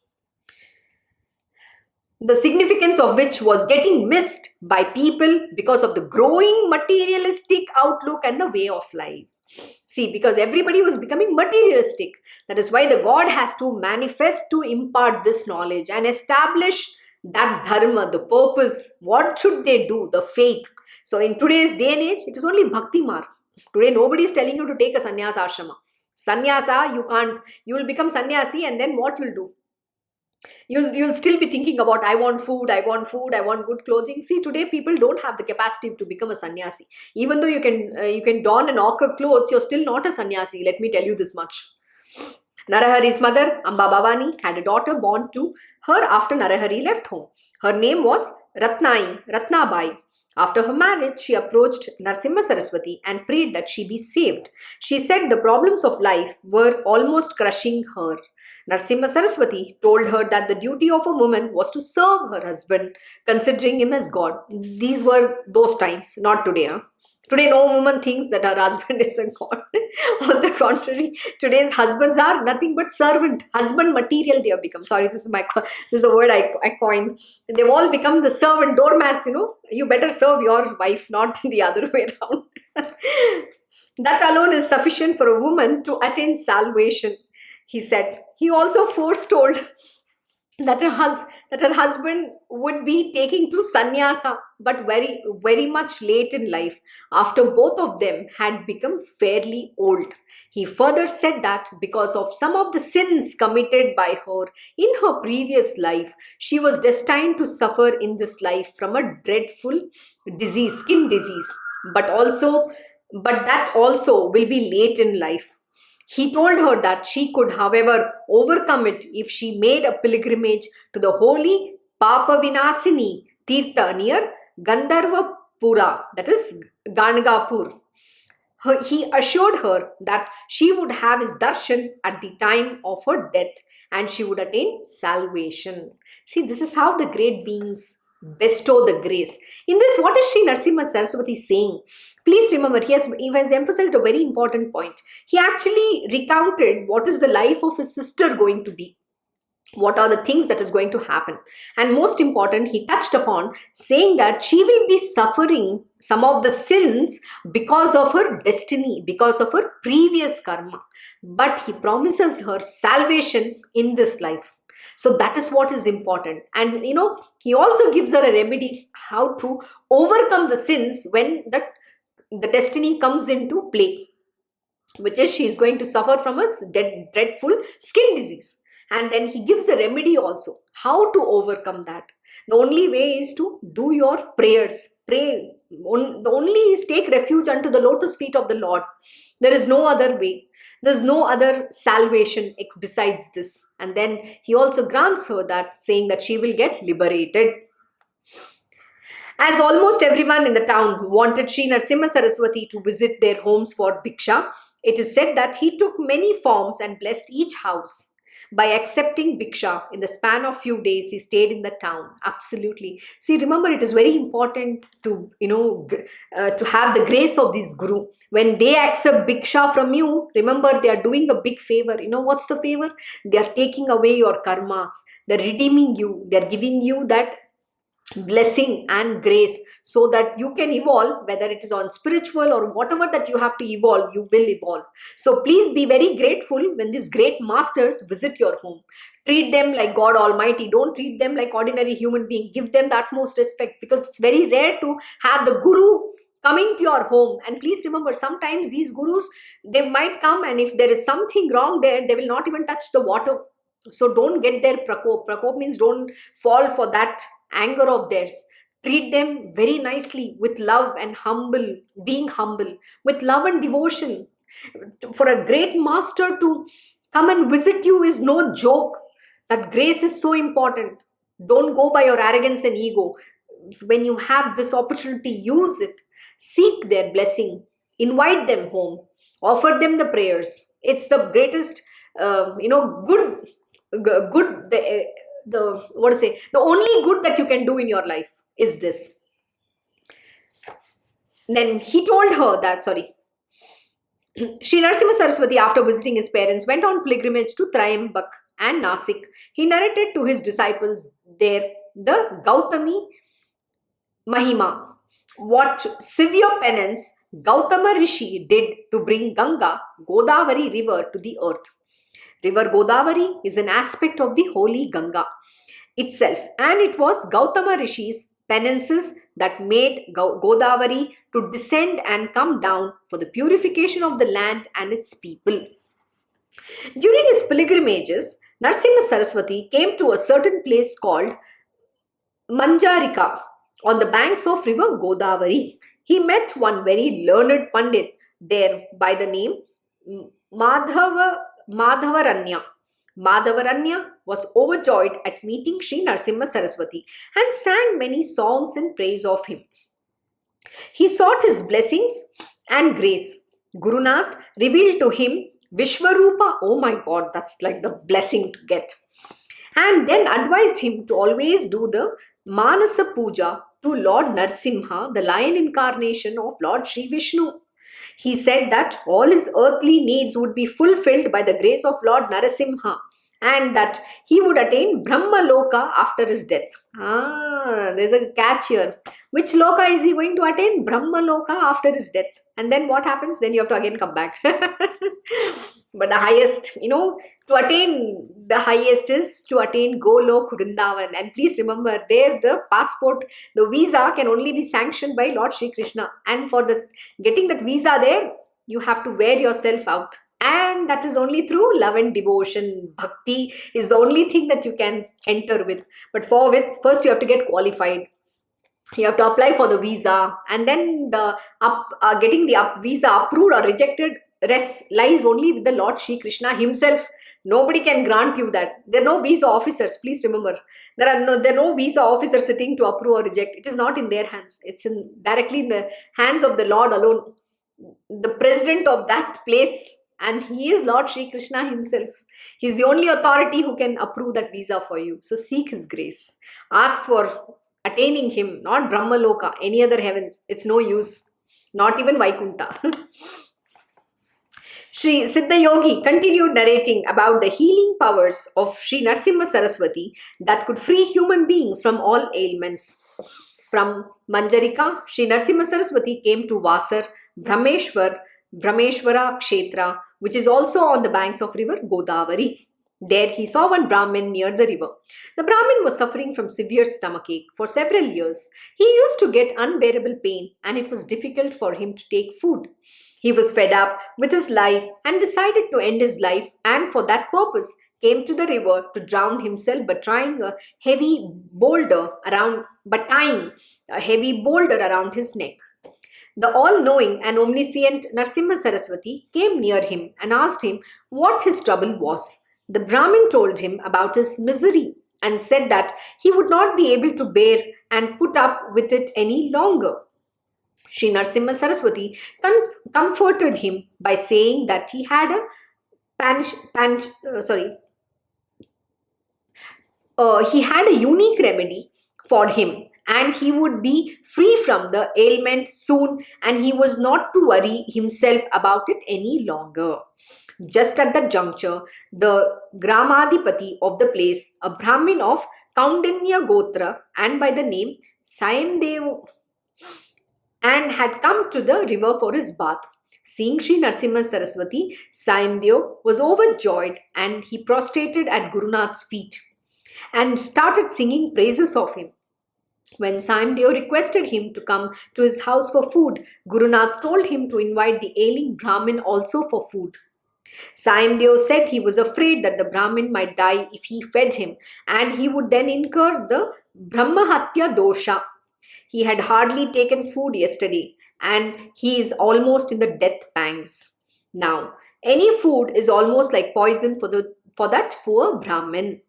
The significance of which was getting missed by people because of the growing materialistic outlook and the way of life. See, because everybody was becoming materialistic. That is why the God has to manifest to impart this knowledge and establish that dharma, the purpose. What should they do? The faith. So in today's day and age, it is only bhakti marg. Today, nobody is telling you to take a sannyasa ashrama. Sannyasa, you can't. You will become sannyasi, and then what you'll do? You'll still be thinking about, I want food, I want good clothing. See, today people don't have the capacity to become a sannyasi. Even though you can don an ochre clothes, you're still not a sannyasi. Let me tell you this much. Narahari's mother, Amba Bhavani, had a daughter born to her after Narahari left home. Her name was Ratnabai. After her marriage, she approached Narasimha Saraswati and prayed that she be saved. She said the problems of life were almost crushing her. Narasimha Saraswati told her that the duty of a woman was to serve her husband, considering him as God. These were those times, not today. Today, no woman thinks that her husband is a god. On the contrary, today's husbands are nothing but servant, husband material they have become. Sorry, this is the word I coined. They've all become the servant doormats, You better serve your wife, not the other way around. That alone is sufficient for a woman to attain salvation, he said. He also foretold that her husband would be taking to sannyasa, but very very much late in life, after both of them had become fairly old. He further said that because of some of the sins committed by her in her previous life, she was destined to suffer in this life from a dreadful disease, skin disease, but also but that also will be late in life. He told her that she could, however, overcome it if she made a pilgrimage to the holy Papavinasini Tirtha near Gandharvapura, that is Ganagapur. He assured her that she would have his darshan at the time of her death and she would attain salvation. See, this is how the great beings bestow the grace. In this, what is Sri Narasimha Saraswati saying? Please remember, he has emphasized a very important point. He actually recounted what is the life of his sister going to be, what are the things that is going to happen, and most important, he touched upon saying that she will be suffering some of the sins because of her destiny, because of her previous karma, but he promises her salvation in this life. So that is what is important. And he also gives her a remedy how to overcome the sins when the destiny comes into play, which is she is going to suffer from a dreadful skin disease. And then he gives a remedy also how to overcome that. The only way is to do your prayers. Pray. The only is take refuge unto the lotus feet of the Lord. There is no other way. There's no other salvation besides this. And then he also grants her that, saying that she will get liberated. As almost everyone in the town wanted Sri Narasimha Saraswati to visit their homes for bhiksha, it is said that he took many forms and blessed each house. By accepting bhiksha in the span of few days, he stayed in the town. Absolutely. See, remember, it is very important to to have the grace of this guru. When they accept bhiksha from you, remember they are doing a big favor. You know what's the favor? They are taking away your karmas. They're redeeming you. They're giving you that blessing and grace so that you can evolve, whether it is on spiritual or whatever that you have to evolve, you will evolve. So please be very grateful when these great masters visit your home. Treat them like God Almighty. Don't treat them like ordinary human being. Give them the utmost respect, because it's very rare to have the guru coming to your home. And please remember, sometimes these gurus, they might come, and if there is something wrong there, they will not even touch the water. So don't get their prakop. Prakop means don't fall for that anger of theirs. Treat them very nicely with love and being humble, with love and devotion. For a great master to come and visit you is no joke. That grace is so important. Don't go by your arrogance and ego. When you have this opportunity, use it. Seek their blessing. Invite them home. Offer them the prayers. It's the greatest, good, the what to say, the only good that you can do in your life is this. Then he told her that, sorry, Sri Narasimha Saraswati, after visiting his parents, went on pilgrimage to Trayambak and Nasik. He narrated to his disciples there the Gautami Mahima, what severe penance Gautama Rishi did to bring Ganga, Godavari river, to the earth. River Godavari is an aspect of the holy Ganga itself, and it was Gautama Rishi's penances that made Godavari to descend and come down for the purification of the land and its people. During his pilgrimages, Narasimha Saraswati came to a certain place called Manjarika on the banks of river Godavari. He met one very learned Pandit there by the name Madhavaranya. Madhavaranya was overjoyed at meeting Sri Narasimha Saraswati and sang many songs in praise of him. He sought his blessings and grace. Guru Nath revealed to him Vishwarupa. Oh my God, that's like the blessing to get. And then advised him to always do the Manasa Puja to Lord Narasimha, the lion incarnation of Lord Sri Vishnu. He said that all his earthly needs would be fulfilled by the grace of Lord Narasimha, and that he would attain Brahma Loka after his death. There's a catch here. Which Loka is he going to attain? Brahma Loka after his death. And then what happens? Then you have to again come back. But the highest, to attain the highest is to attain Golok Vrindavan. And please remember, there the passport, the visa can only be sanctioned by Lord Shri Krishna. And for the getting that visa there, you have to wear yourself out. And that is only through love and devotion. Bhakti is the only thing that you can enter with. But first you have to get qualified. You have to apply for the visa, and then getting the visa approved or rejected rest lies only with the Lord Shri Krishna himself. Nobody can grant you that. There are no visa officers. Please remember, there are no visa officers sitting to approve or reject. It is not in their hands. It's directly in the hands of the Lord alone, the president of that place, and he is Lord Shri Krishna himself. He's the only authority who can approve that visa for you. So seek his grace. Ask for attaining him, not Brahmaloka, any other heavens. It's no use. Not even Vaikunta. Sri Siddha Yogi continued narrating about the healing powers of Sri Narasimha Saraswati that could free human beings from all ailments. From Manjarika, Sri Narasimha Saraswati came to Vasar Brahmeshwara Kshetra, which is also on the banks of river Godavari. There he saw one Brahmin near the river. The Brahmin was suffering from severe stomachache for several years. He used to get unbearable pain, and it was difficult for him to take food. He was fed up with his life and decided to end his life, and for that purpose came to the river to drown himself by tying a heavy boulder around his neck. The all-knowing and omniscient Narasimha Saraswati came near him and asked him what his trouble was. The Brahmin told him about his misery and said that he would not be able to bear and put up with it any longer. Sri Narasimha Saraswati comforted him by saying that he had a unique remedy for him, and he would be free from the ailment soon, and he was not to worry himself about it any longer. Just at that juncture, the Gramadipati of the place, a Brahmin of Kaundinya Gotra and by the name Saimdev, and had come to the river for his bath. Seeing Sri Narasimha Saraswati, Saimdev was overjoyed, and he prostrated at Guru Nath's feet and started singing praises of him. When Saimdev requested him to come to his house for food, Guru Nath told him to invite the ailing Brahmin also for food. Saimdev said he was afraid that the Brahmin might die if he fed him, and he would then incur the Brahmahatya dosha. He had hardly taken food yesterday, and he is almost in the death pangs. Now, any food is almost like poison for that poor Brahmin,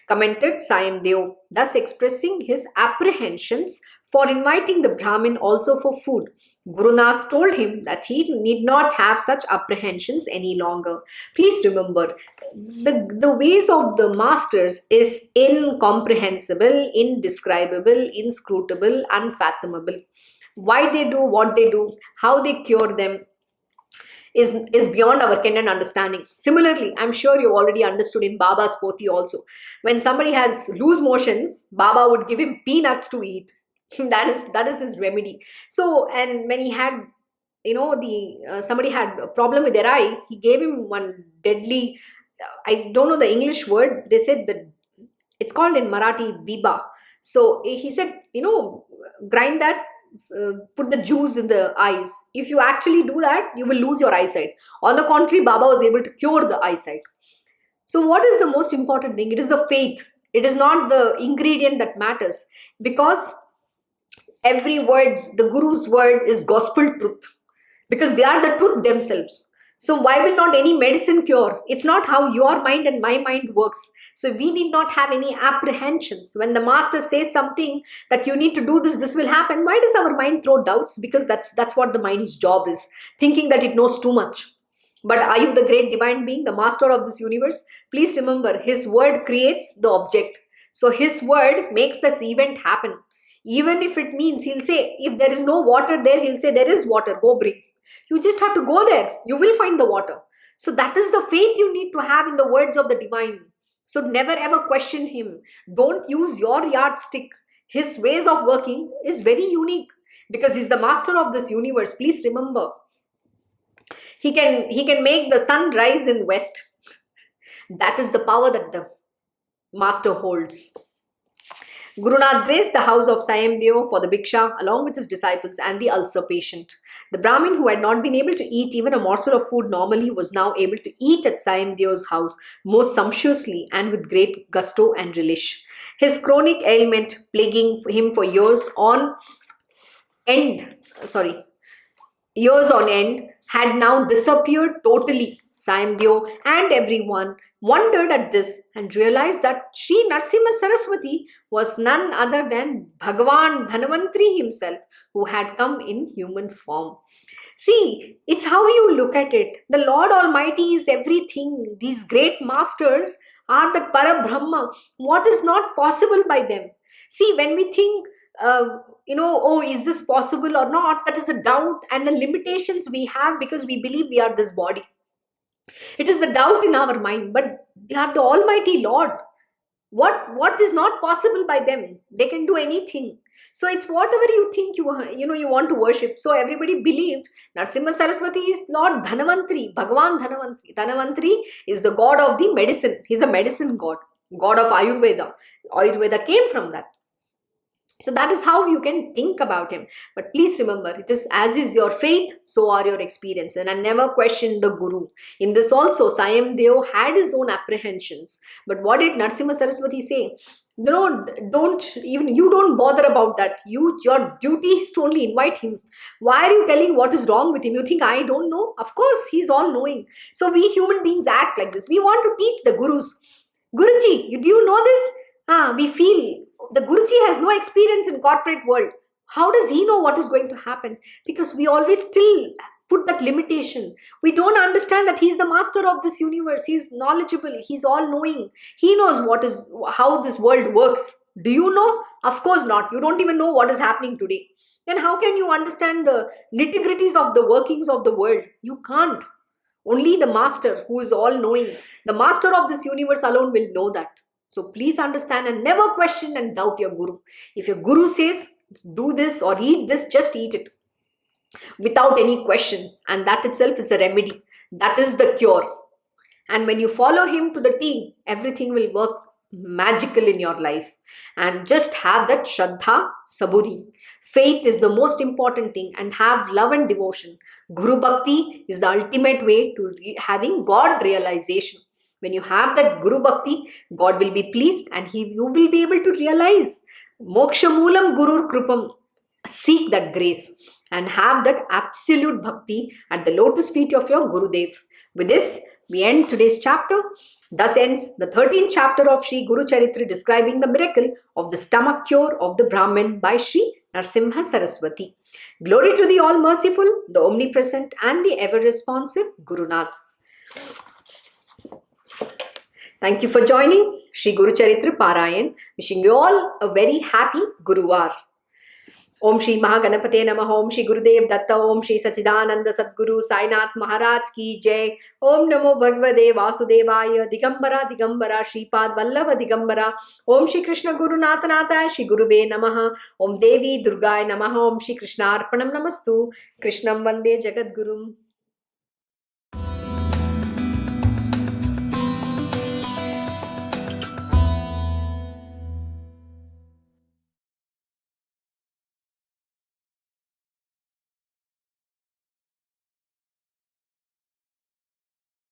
commented Saimdev, thus expressing his apprehensions for inviting the Brahmin also for food. Guru Nath told him that he need not have such apprehensions any longer. Please remember, the ways of the masters is incomprehensible, indescribable, inscrutable, unfathomable. Why they do what they do, how they cure them, is beyond our ken and understanding. Similarly, I'm sure you already understood in Baba's Poti also. When somebody has loose motions, Baba would give him peanuts to eat. That is his remedy. So, and when he had, somebody had a problem with their eye, he gave him one deadly, I don't know the English word, they said that it's called in Marathi biba. So he said, grind that, put the juice in the eyes. If you actually do that, you will lose your eyesight. On the contrary, Baba was able to cure the eyesight. So what is the most important thing? It is the faith. It is not the ingredient that matters, because every word, the Guru's word is gospel truth, because they are the truth themselves. So why will not any medicine cure? It's not how your mind and my mind works. So we need not have any apprehensions. When the master says something that you need to do this, this will happen, why does our mind throw doubts? Because that's what the mind's job is, thinking that it knows too much. But are you the great divine being, the master of this universe? Please remember, his word creates the object. So his word makes this event happen. Even if it means, he'll say, if there is no water there, he'll say, there is water, go bring. You just have to go there. You will find the water. So that is the faith you need to have in the words of the divine. So never ever question him. Don't use your yardstick. His ways of working is very unique, because he's the master of this universe. Please remember, He can make the sun rise in west. That is the power that the master holds. Guru Nath graced the house of Sayamdeo for the bhiksha along with his disciples and the ulcer patient. The Brahmin who had not been able to eat even a morsel of food normally was now able to eat at Sayamdeo's house most sumptuously and with great gusto and relish. His chronic ailment plaguing him for end, years on end, had now disappeared totally. Sayamdeo and everyone wondered at this and realized that Shree Narasimha Saraswati was none other than Bhagavan Dhanvantari himself, who had come in human form. See, it's how you look at it. The Lord Almighty is everything. These great masters are the Parabrahma. What is not possible by them? See, when we think, oh, is this possible or not? That is a doubt and the limitations we have because we believe we are this body. It is the doubt in our mind, but they are the Almighty Lord. What is not possible by them? They can do anything. So it's whatever you think you want to worship. So everybody believed Narasimha Saraswati is Lord Dhanvantari, Bhagavan Dhanvantari. Dhanvantari is the god of the medicine. He's a medicine god, god of Ayurveda. Ayurveda came from that. So that is how you can think about him. But please remember, it is as is your faith, so are your experiences. And I never questioned the Guru. In this also, Sayamdeo had his own apprehensions. But what did Narasimha Saraswati say? No, you don't bother about that. Your duty is to only invite him. Why are you telling what is wrong with him? You think I don't know? Of course, he's all knowing. So we human beings act like this. We want to teach the Gurus. Guruji, do you know this? We feel the Guruji has no experience in corporate world. How does he know what is going to happen? Because we always still put that limitation. We don't understand that he's the master of this universe. He's knowledgeable. He's all knowing. He knows how this world works. Do you know? Of course not. You don't even know what is happening today. Then how can you understand the nitty-gritties of the workings of the world? You can't. Only the master who is all knowing, the master of this universe alone will know that. So please understand and never question and doubt your Guru. If your Guru says, do this or eat this, just eat it without any question. And that itself is a remedy. That is the cure. And when you follow him to the T, everything will work magical in your life. And just have that Shraddha, Saburi. Faith is the most important thing, and have love and devotion. Guru Bhakti is the ultimate way to having God realization. When you have that Guru Bhakti, God will be pleased and you will be able to realize Moksha Moolam Gurur Krupam. Seek that grace and have that absolute Bhakti at the lotus feet of your Gurudev. With this, we end today's chapter. Thus ends the 13th chapter of Sri Guru Charitra, describing the miracle of the stomach cure of the Brahmin by Sri Narasimha Saraswati. Glory to the all-merciful, the omnipresent and the ever-responsive Guru Nath. Thank you for joining Sri Guru Charitra Parayan. Wishing you all a very happy Guruvar. Om Shri Mahaganapate Namaha. Om Shri Gurudev Datta. Om Shri Sachidananda Sadguru Sainath Maharaj Ki Jai. Om Namo Bhagavate Vasudevaya. Digambara Digambara Shripad Vallabha Digambara. Om Shri Krishna Guru Nathanatha Shri Guruve Namaha. Om Devi Durgaya Namaha. Om Shri Krishna Arpanam Namastu. Krishnam Vande Jagadgurum.